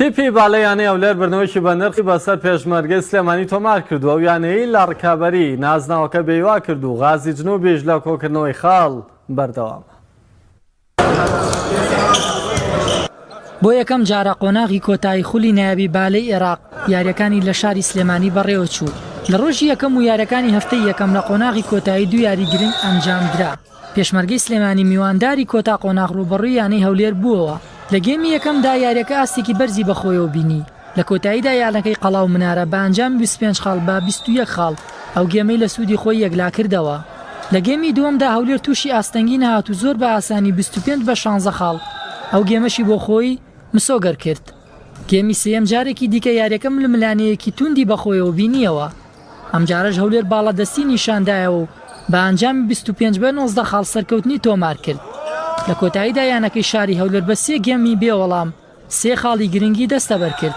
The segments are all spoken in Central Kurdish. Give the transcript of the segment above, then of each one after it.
تیپی باڵەیانەی ئەولێر بردنەوەیکی بە نرخی بەسەر پێشمەرگەی سلێمانی تۆمار کردووە و یانەیەی لە ڕکابەری نازناوەکە بێوا کرد و غازی جنوبیش لە کۆکردنەوەی خاڵ بەردەوامە. بۆ یەکەم جارە قۆناغی کۆتایی خولی نایابی بالەی عێراق یاریەکانی لە شاری سلێمانی بەڕێوە چوو. لە ڕۆژی یەکەم و یاریەکانی هەفتەی یەکەم لە قۆناغی کۆتایی دوو یاری گرنگ ئەنجامدرا. پێشمەرگەی سلێمانی میوانداری کۆتا قۆناغ ڕوبەڕووی یانەی هەولێر بووەوە. لە گێمی یەکەمدا یاریەکە ئاستێکی بەرزی بەخۆیەوە بینی. لە کۆتاییدا یانەکەی قەڵاو منارە بە ئەنجام 25 خاڵ بە 21 خاڵ ئەو گێمەی لە سوودی خۆی یەکلا کردەوە. لە گێمی دووەمدا هەولێر تووشی ئاستەنگی نەهات و زۆر بە ئاسانی 25 بە 16 خاڵ ئەو گێمەشی بۆ خۆی مسۆگەر کرد. گێمی سێم جارێکی دیکە یاریەکە ململانەیەکی توندی بەخۆیەوە بینیەوە. ئەم جارەش هەولێر باڵەدەستی نیشاندایەوە و بە ئەنجامی 25 بە 19 خاڵ سەرکەوتنی تۆمار کرد. لە کۆتاییدا یانەکەی شاری هەولێر بە 3 گێمی بێوەڵام 3 خاڵی گرنگی دەستەبەر کرد.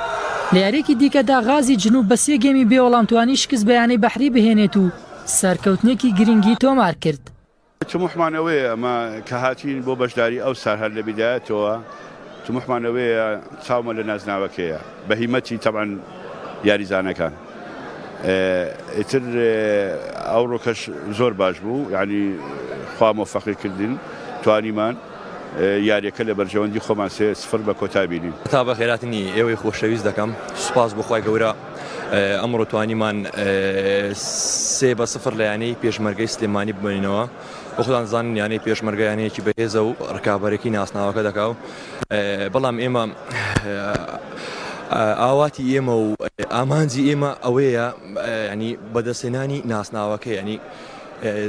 لە یاریەکی دیکەدا غازی جنوب بە 3 گێمی بێوەڵام توانی شکست بەیانەی بەحری بهێنێت و سەرکەوتنێکی گرنگی تۆمار کرد. طموحمانەوەیە ئەمە کە هاتین بۆ بەشداری ئەو سار هەر لە بیدایەتەوە طموحمانەوەیە چاومە لە نازناوەکەیە بە هیمەتی تەبعاً یاریزانەکان. ئیتر ئەوڕۆکەش زۆر باش بوو، یعنی خوا مۆفەقیکردن توانیمان یاریەکە لە بەرژەوەندی خۆمان 3-0 بە کۆتا بینیم. تا بە خێراتنی ئێوەی خۆشەویست دەکەم، سوپاس بۆخوای گەورە ئەمڕۆ توانیمان 3-0 لە یانەی پێشمەرگەی سلێمانی ببینەوە. بۆ خۆتان زانن یانەی پێشمەرگە یانەیەکی بەهێزە و ڕکابەرێکی ناسناوەکە دەکا و بەڵام ئێمە ئاواتی ئێمە و ئامانجی ئێمە ئەوەیە ینی بەدەستێنانی ناسناوەکە، ینی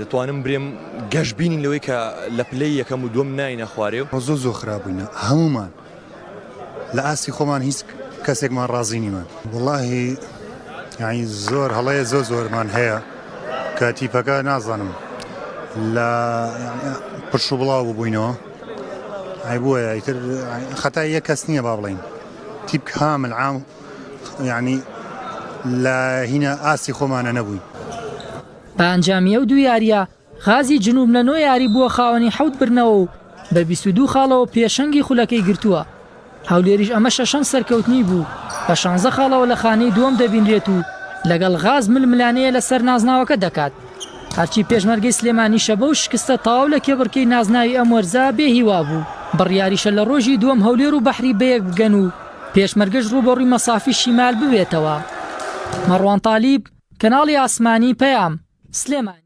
دەتوانم برێم گەشت بینین لەوەی کە لە پلەی یەکەم و دووەم ناینە خوارێ و زۆر خراپبووینە هەمومان لە ئاستی خۆمان هیچ کەسێکمان ڕازی نیمان. وڵاهی یعنی زۆر هەڵەیە زۆرمان هەیە کە تیپەکە نازانم لە پرش و بڵاو بووینەوە ئایبووە ئیتر خەتای یەک کەس نییە با بڵین تیپ کامل عام یعنی لە هینە ئاستی خۆمانە نەبووین. بە ئەنجامی ئەو دوو یاریە غازی جنوب لە 9 یاری بووە خاوەنی 7 برنەوە و بە 22 خاڵەوە پێشەنگی خولەکەی گرتووە. هەولێریش ئەمە 6ەم سەرکەوتنی بوو بە 16 خاڵەوە لە خانەی دووەم دەبینرێت و لەگەڵ غاز ململانەیە لەسەر نازناوەکە دەکات. هەرچی پێشمەرگەی سلێمانی شەبە و شکستە تەواو لە کێبڕکەی نازناوی ئەم وەرزە بێهیوا بوو. بڕیاریشە لە ڕۆژی دووەم هەولێر و بەحری بەیەک بگەن و پێشمەرگەش ڕوبەڕووی مەسافی شیمال ببێتەوە. مەڕوان تالیب، کەناڵی ئاسمانی پەیام، سلێمانی.